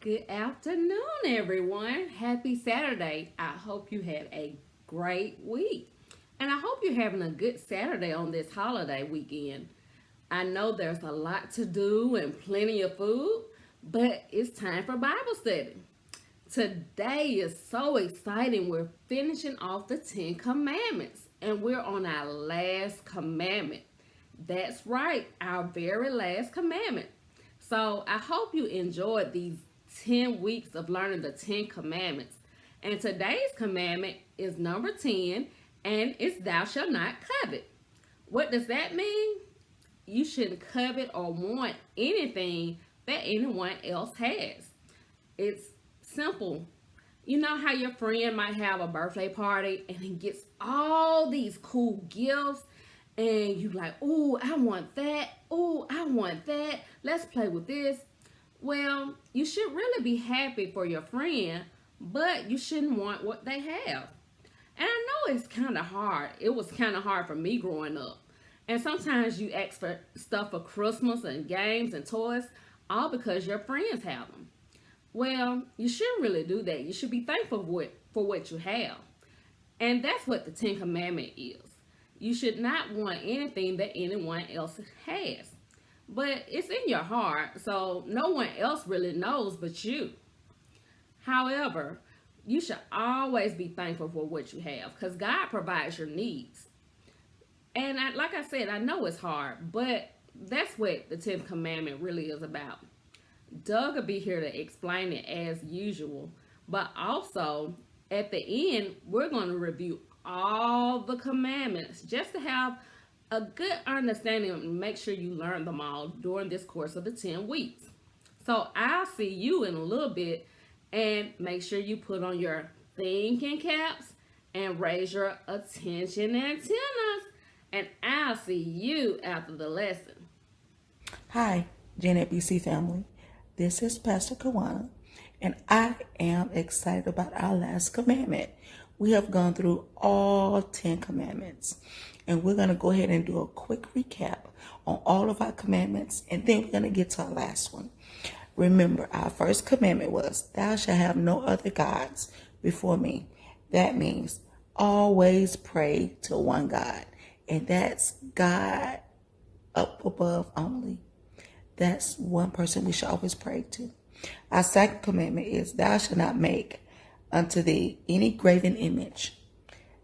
Good afternoon, everyone. Happy Saturday. I hope you had a great week. And I hope you're having a good Saturday on this holiday weekend. I know there's a lot to do and plenty of food, but it's time for Bible study. Today is so exciting. We're finishing off the Ten Commandments, and we're on our last commandment. That's right, our very last commandment. So I hope you enjoyed these 10 weeks of learning the 10 commandments. And today's commandment is number 10, and it's thou shalt not covet. What does that mean? You shouldn't covet or want anything that anyone else has. It's simple. You know how your friend might have a birthday party and he gets all these cool gifts and you like, oh, I want that. Oh, I want that. Let's play with this. Well, you should really be happy for your friend, but you shouldn't want what they have. And I know it's kind of hard. It was kind of hard for me growing up. And sometimes you ask for stuff for Christmas and games and toys, all because your friends have them. Well, you shouldn't really do that. You should be thankful for what you have. And that's what the Ten Commandment is. You should not want anything that anyone else has. But it's in your heart, so no one else really knows but you. However, you should always be thankful for what you have because God provides your needs. And like I said, I know it's hard, but that's what the 10th commandment really is about. Doug will be here to explain it as usual, but also at the end, we're going to review all the commandments just to have a good understanding and make sure you learn them all during this course of the 10 weeks. So I'll see you in a little bit, and make sure you put on your thinking caps and raise your attention antennas, and I'll see you after the lesson. Hi, JNBC family. This is Pastor Kawana, and I am excited about our last commandment. We have gone through all 10 commandments, and we're going to go ahead and do a quick recap on all of our commandments, and then we're going to get to our last one. Remember, our first commandment was, thou shalt have no other gods before me. That means always pray to one God, and that's God up above only. That's one person we should always pray to. Our second commandment is, thou shalt not make unto thee any graven image.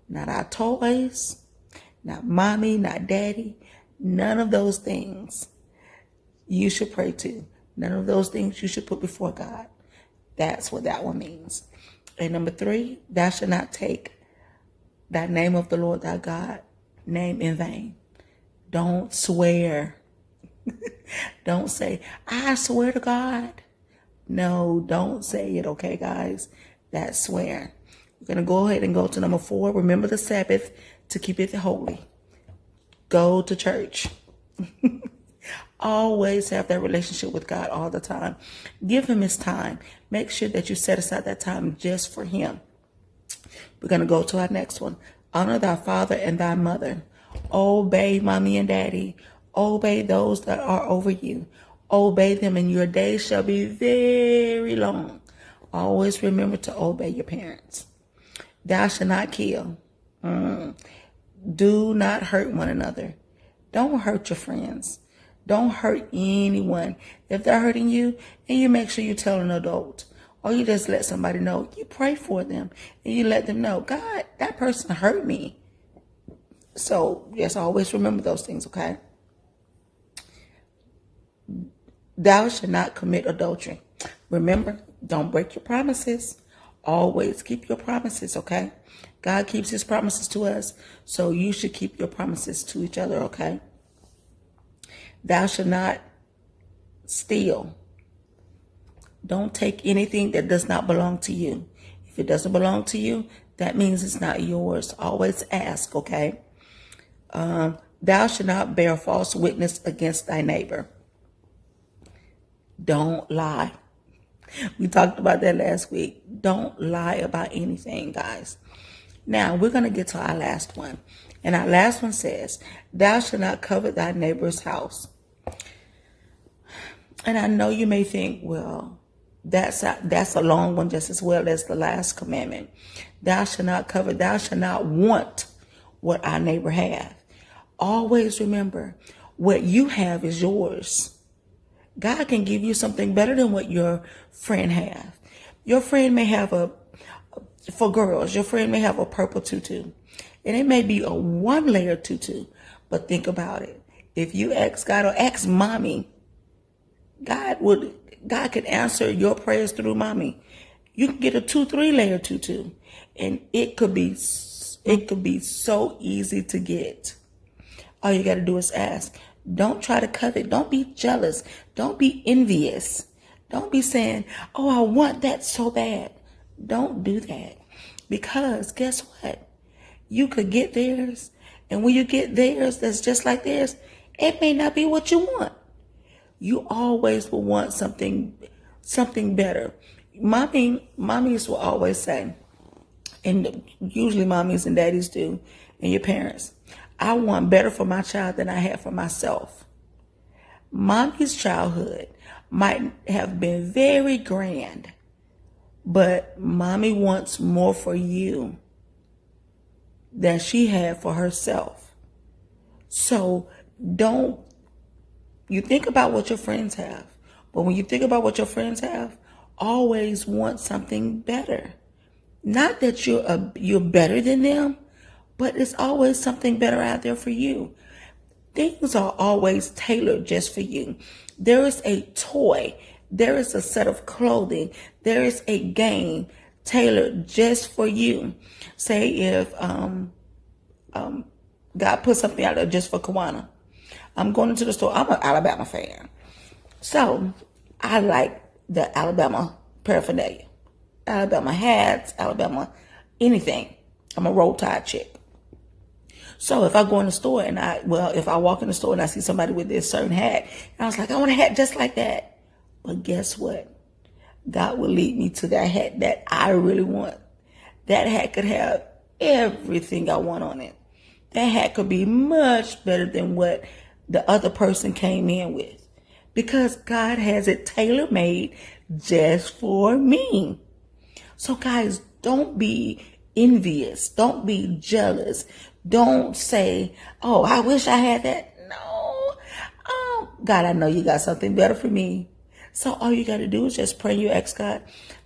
Not our toys, not mommy, not daddy, none of those things you should pray to. None of those things you should put before God. That's what that one means. And number 3, thou shalt not take thy name of the Lord thy God name in vain. Don't swear. Don't say, I swear to God. No, don't say it, okay, guys? That's swearing. We're going to go ahead and go to number 4. Remember the Sabbath to keep it holy. Go to church. Always have that relationship with God all the time. Give him his time. Make sure that you set aside that time just for him. We're going to go to our next one. Honor thy father and thy mother. Obey mommy and daddy. Obey those that are over you. Obey them, and your days shall be very long. Always remember to obey your parents. Thou shalt not kill. Do not hurt one another. Don't hurt your friends. Don't hurt anyone. If they're hurting you, and you make sure you tell an adult, or you just let somebody know, you pray for them, and you let them know, God, that person hurt me. So just always remember those things, okay? Thou shalt not commit adultery. Remember, don't break your promises. Always keep your promises, okay? God keeps his promises to us, so you should keep your promises to each other, okay? Thou shalt not steal. Don't take anything that does not belong to you. If it doesn't belong to you, that means it's not yours. Always ask, okay? Thou shalt not bear false witness against thy neighbor. Don't lie. We talked about that last week. Don't lie about anything, guys. Now, we're going to get to our last one. And our last one says, thou shalt not covet thy neighbor's house. And I know you may think, well, That's a long one just as well as the last commandment. Thou shalt not covet, thou shalt not want what our neighbor have. Always remember, what you have is yours. God can give you something better than what your friend have. Your friend may have for girls, your friend may have a purple tutu. And it may be a 1-layer tutu. But think about it. If you ask God or ask mommy, God could answer your prayers through mommy. You can get a 2-3-layer tutu. And it could be so easy to get. All you got to do is ask. Don't try to covet. Don't be jealous. Don't be envious. Don't be saying, oh, I want that so bad. Don't do that. Because guess what? You could get theirs. And when you get theirs that's just like theirs, it may not be what you want. You always will want something better. Mommies will always say, and usually mommies and daddies do, and your parents, I want better for my child than I had for myself. Mommy's childhood might have been very grand, but mommy wants more for you than she had for herself. So you think about what your friends have, but when you think about what your friends have, always want something better. Not that you're better than them, but it's always something better out there for you. Things are always tailored just for you. There is a toy. There is a set of clothing. There is a game tailored just for you. Say if God put something out there just for Kawana. I'm going into the store. I'm an Alabama fan. So I like the Alabama paraphernalia. Alabama hats, Alabama anything. I'm a Roll Tide chick. So if I go in the store if I walk in the store and I see somebody with this certain hat, and I was like, I want a hat just like that. But guess what? God will lead me to that hat that I really want. That hat could have everything I want on it. That hat could be much better than what the other person came in with. Because God has it tailor-made just for me. So guys, don't be envious. Don't be jealous. Don't say, oh, I wish I had that. No. God, I know you got something better for me. So all you got to do is just pray. You ask God,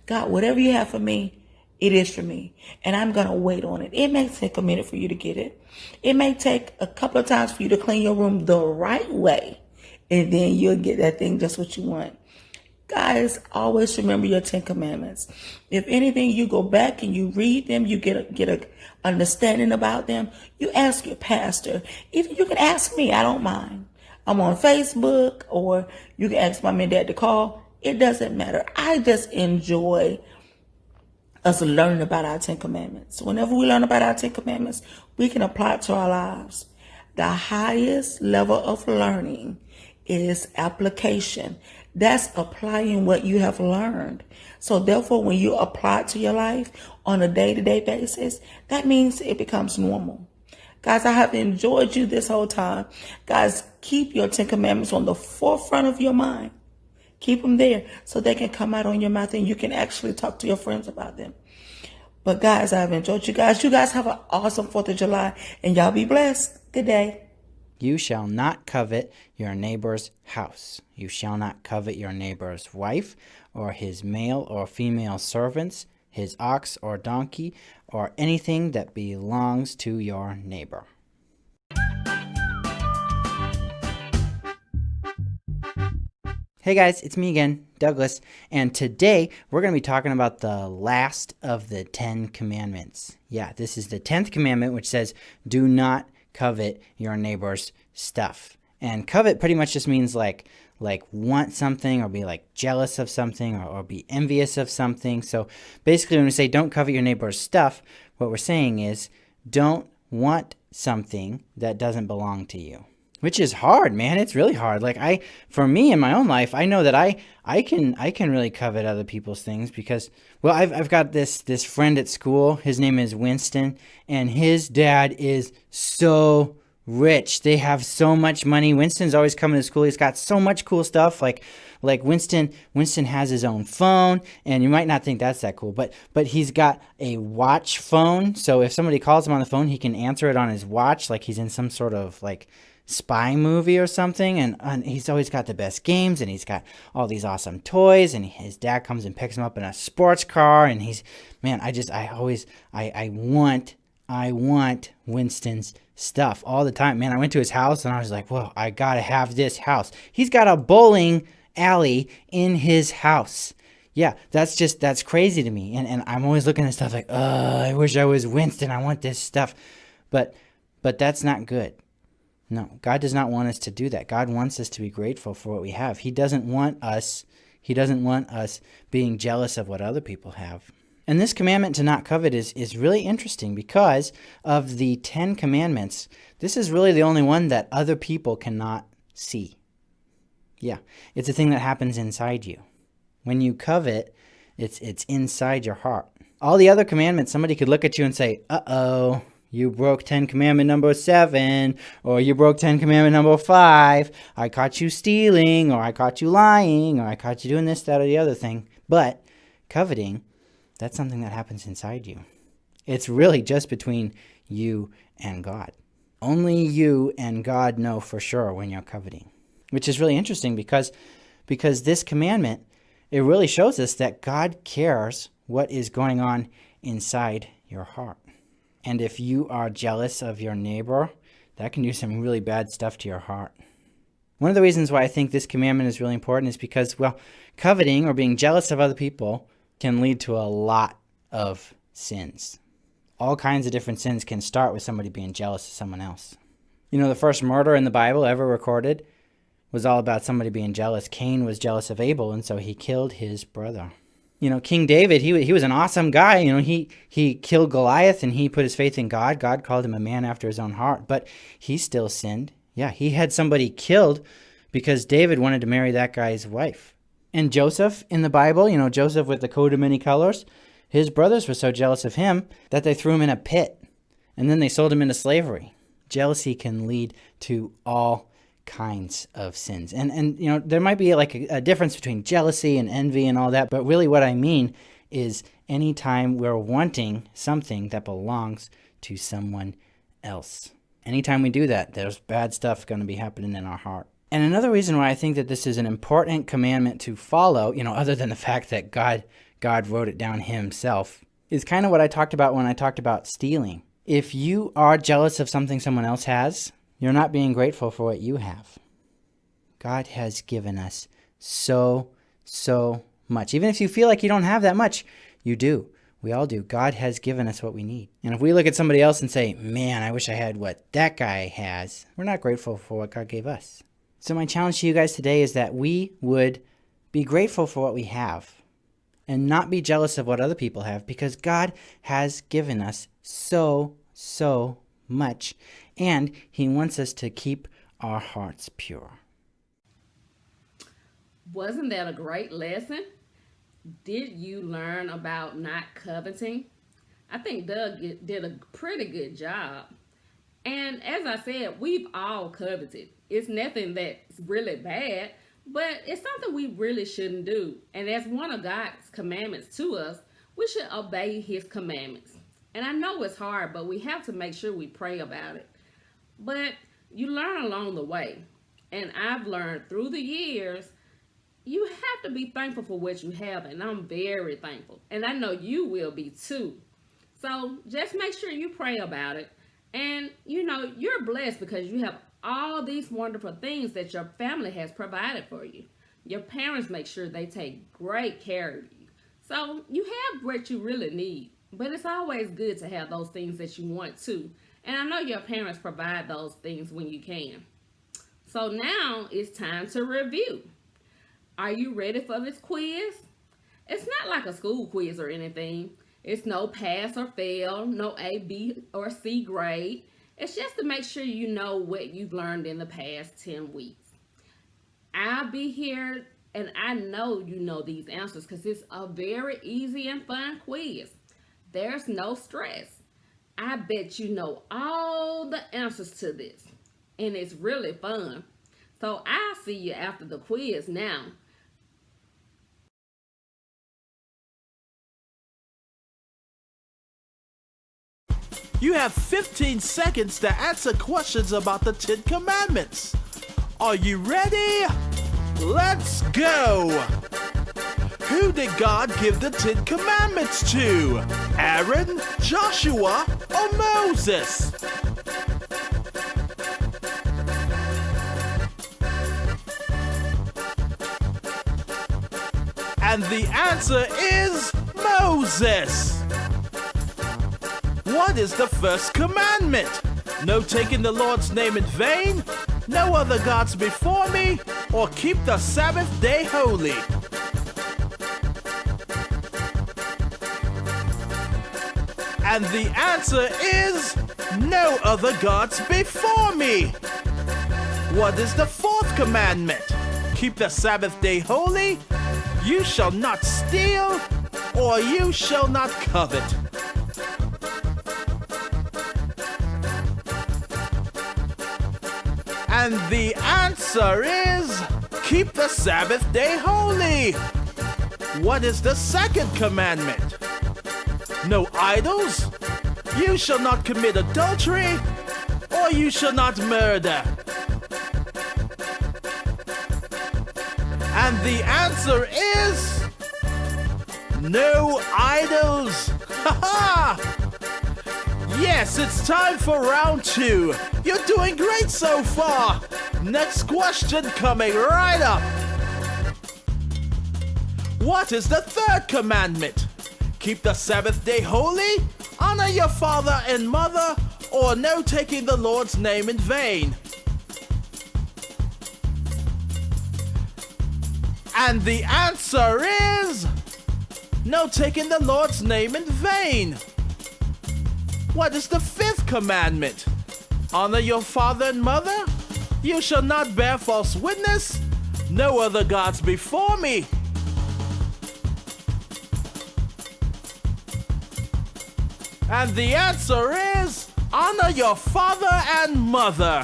God, whatever you have for me, it is for me. And I'm going to wait on it. It may take a minute for you to get it. It may take a couple of times for you to clean your room the right way. And then you'll get that thing just what you want. Guys, always remember your 10 Commandments. If anything, you go back and you read them, you get a understanding about them. You ask your pastor. Even you can ask me. I don't mind. I'm on Facebook, or you can ask mom and dad to call. It doesn't matter. I just enjoy us learning about our 10 Commandments. Whenever we learn about our 10 Commandments, we can apply it to our lives. The highest level of learning is application. That's applying what you have learned. So therefore, when you apply it to your life on a day-to-day basis, that means it becomes normal. Guys, I have enjoyed you this whole time. Guys, keep your 10 Commandments on the forefront of your mind. Keep them there so they can come out on your mouth and you can actually talk to your friends about them. But guys, I've enjoyed you guys. You guys have an awesome 4th of July and y'all be blessed. Good day. You shall not covet your neighbor's house. You shall not covet your neighbor's wife, or his male or female servants, his ox or donkey, or anything that belongs to your neighbor. Hey guys, it's me again, Douglas, and today we're going to be talking about the last of the 10 Commandments. Yeah, this is the 10th Commandment, which says, do not covet your neighbor's stuff. And covet pretty much just means like want something, or be like jealous of something, or be envious of something. So basically when we say don't covet your neighbor's stuff, what we're saying is don't want something that doesn't belong to you. Which is hard, man. It's really hard. For me in my own life, I know that I can really covet other people's things because, well, I've got this friend at school. His name is Winston, and his dad is so rich. They have so much money. Winston's always coming to school. He's got so much cool stuff. Like Winston has his own phone, and you might not think that's that cool, but he's got a watch phone. So if somebody calls him on the phone, he can answer it on his watch, like he's in some sort of like spy movie or something. And he's always got the best games, and he's got all these awesome toys, and his dad comes and picks him up in a sports car, and he's, man, I want Winston's stuff all the time. Man, I went to his house and I was like, whoa, I gotta have this house. He's got a bowling alley in his house. Yeah, that's crazy to me. And I'm always looking at stuff like, I wish I was Winston. I want this stuff. But that's not good. No, God does not want us to do that. God wants us to be grateful for what we have. He doesn't want us being jealous of what other people have. And this commandment to not covet is really interesting because of the 10 commandments. This is really the only one that other people cannot see. Yeah, it's a thing that happens inside you. When you covet, it's inside your heart. All the other commandments, somebody could look at you and say, uh-oh, you broke 10 commandment number 7, or you broke 10 commandment number 5. I caught you stealing, or I caught you lying, or I caught you doing this, that, or the other thing. But coveting, that's something that happens inside you. It's really just between you and God. Only you and God know for sure when you're coveting, which is really interesting because this commandment, it really shows us that God cares what is going on inside your heart. And if you are jealous of your neighbor, that can do some really bad stuff to your heart. One of the reasons why I think this commandment is really important is because, well, coveting or being jealous of other people can lead to a lot of sins. All kinds of different sins can start with somebody being jealous of someone else. You know, the first murder in the Bible ever recorded was all about somebody being jealous. Cain was jealous of Abel, and so he killed his brother. You know, King David, he was an awesome guy. You know, he killed Goliath, and he put his faith in God. God called him a man after his own heart, but he still sinned. Yeah, he had somebody killed because David wanted to marry that guy's wife. And Joseph in the Bible, you know, Joseph with the coat of many colors, his brothers were so jealous of him that they threw him in a pit, and then they sold him into slavery. Jealousy can lead to all kinds of sins. And you know, there might be like a difference between jealousy and envy and all that, but really what I mean is anytime we're wanting something that belongs to someone else. Anytime we do that, there's bad stuff going to be happening in our heart. And another reason why I think that this is an important commandment to follow, you know, other than the fact that God wrote it down himself, is kind of what I talked about when I talked about stealing. If you are jealous of something someone else has, you're not being grateful for what you have. God has given us so much. Even if you feel like you don't have that much, you do. We all do. God has given us what we need. And if we look at somebody else and say, man, I wish I had what that guy has, we're not grateful for what God gave us. So my challenge to you guys today is that we would be grateful for what we have and not be jealous of what other people have, because God has given us so much, and he wants us to keep our hearts pure. Wasn't that a great lesson? Did you learn about not coveting? I think Doug did a pretty good job. And as I said, we've all coveted. It's nothing that's really bad, but it's something we really shouldn't do. And as one of God's commandments to us, we should obey his commandments. And I know it's hard, but we have to make sure we pray about it. But you learn along the way. And I've learned through the years, you have to be thankful for what you have. And I'm very thankful. And I know you will be too. So just make sure you pray about it. And you know, you're blessed because you have all these wonderful things that your family has provided for you. Your parents make sure they take great care of you. So you have what you really need. But it's always good to have those things that you want too. And I know your parents provide those things when you can. So now it's time to review. Are you ready for this quiz? It's not like a school quiz or anything. It's no pass or fail, no A, B, or C grade. It's just to make sure you know what you've learned in the past 10 weeks. I'll be here, and I know you know these answers because it's a very easy and fun quiz. There's no stress. I bet you know all the answers to this. and it's really fun. So I'll see you after the quiz now. You have 15 seconds to answer questions about the Ten Commandments. Are you ready? Let's go! Who did God give the Ten Commandments to? Aaron, Joshua, or Moses? And the answer is Moses. What is the first commandment? No taking the Lord's name in vain, no other gods before me, or keep the Sabbath day holy. And the answer is no other gods before me. What is the fourth commandment? Keep the Sabbath day holy. You shall not steal, or you shall not covet. And the answer is keep the Sabbath day holy. What is the second commandment? No idols. You shall not commit adultery, or you shall not murder. And the answer is no idols. Ha ha! Yes, it's time for round 2. You're doing great so far. Next question coming right up. What is the third commandment? Keep the Sabbath day holy, honor your father and mother, or no taking the Lord's name in vain. And the answer is no taking the Lord's name in vain. What is the fifth commandment? Honor your father and mother. You shall not bear false witness. No other gods before me. And the answer is honor your father and mother.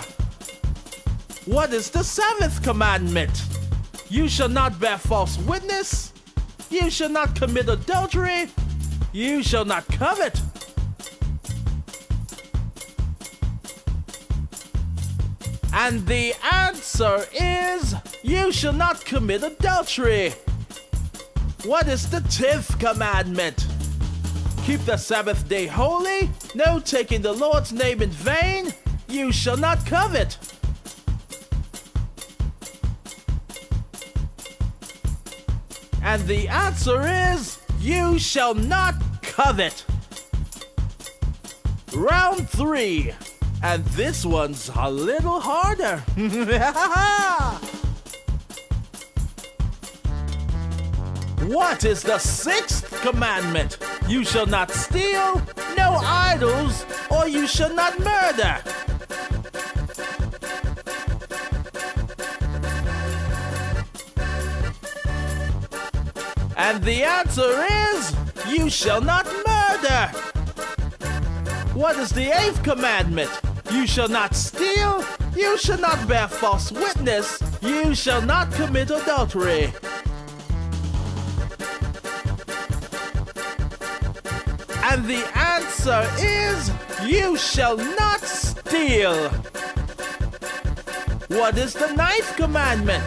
What is the seventh commandment? You shall not bear false witness. You shall not commit adultery. You shall not covet. And the answer is you shall not commit adultery. What is the 10th commandment? Keep the Sabbath day holy. No taking the Lord's name in vain. You shall not covet. And the answer is you shall not covet. Round 3. And this one's a little harder. What is the 6th commandment? You shall not steal, no idols, or you shall not murder. And the answer is you shall not murder. What is the 8th commandment? You shall not steal, you shall not bear false witness, you shall not commit adultery. And the answer is you shall not steal. What is the 9th commandment?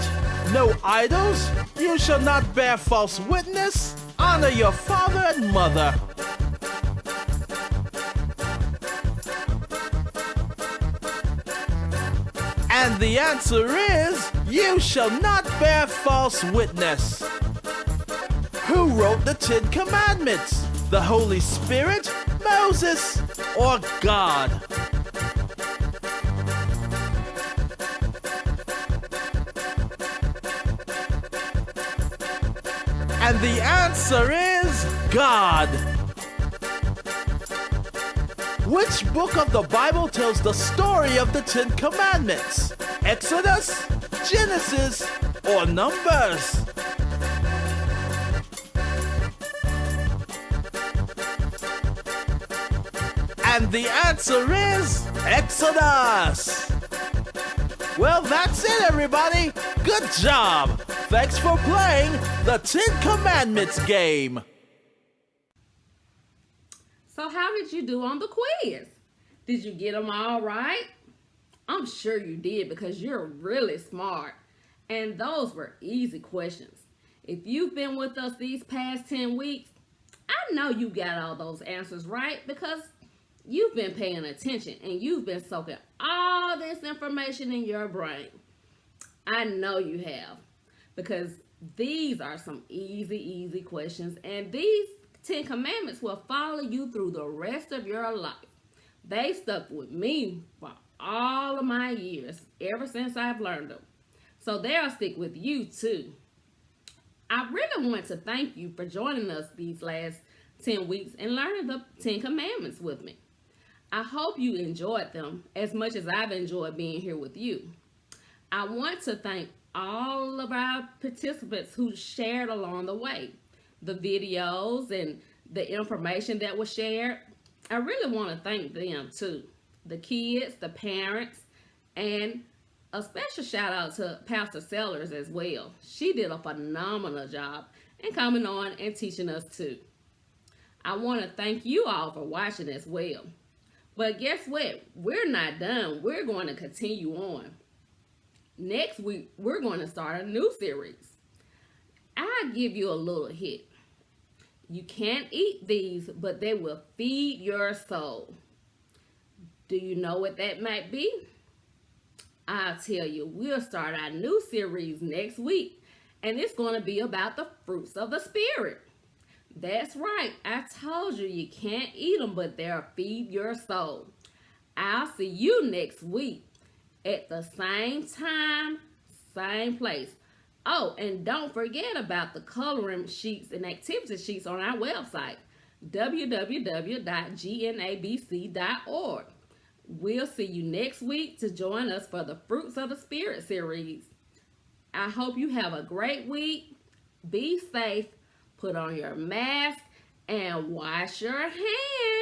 No idols, you shall not bear false witness, honor your father and mother. And the answer is, you shall not bear false witness. Who wrote the 10 Commandments? The Holy Spirit, Moses, or God? And the answer is God. Which book of the Bible tells the story of the 10 Commandments? Exodus, Genesis, or Numbers? And the answer is Exodus. Well, that's it, everybody. Good job. Thanks for playing the Ten Commandments game. So how did you do on the quiz? Did you get them all right? I'm sure you did because you're really smart. And those were easy questions. If you've been with us these past 10 weeks, I know you got all those answers right because you've been paying attention and you've been soaking all this information in your brain. I know you have because these are some easy questions, and these 10 commandments will follow you through the rest of your life. They stuck with me for all of my years, ever since I've learned them. So they'll stick with you too. I really want to thank you for joining us these last 10 weeks and learning the 10 commandments with me. I hope you enjoyed them as much as I've enjoyed being here with you. I want to thank all of our participants who shared along the way, the videos and the information that was shared. I really want to thank them too, the kids, the parents, and a special shout out to Pastor Sellers as well. She did a phenomenal job in coming on and teaching us too. I want to thank you all for watching as well. But guess what? We're not done. We're going to continue on. Next week, we're going to start a new series. I'll give you a little hint. You can't eat these, but they will feed your soul. Do you know what that might be? I'll tell you, we'll start our new series next week, and it's going to be about the fruits of the Spirit. That's right, I told you you can't eat them, but they'll feed your soul. I'll see you next week at the same time, same place. Oh, and don't forget about the coloring sheets and activity sheets on our website, www.gnabc.org. We'll see you next week to join us for the Fruits of the Spirit series. I hope you have a great week. Be safe, put on your mask, and wash your hands.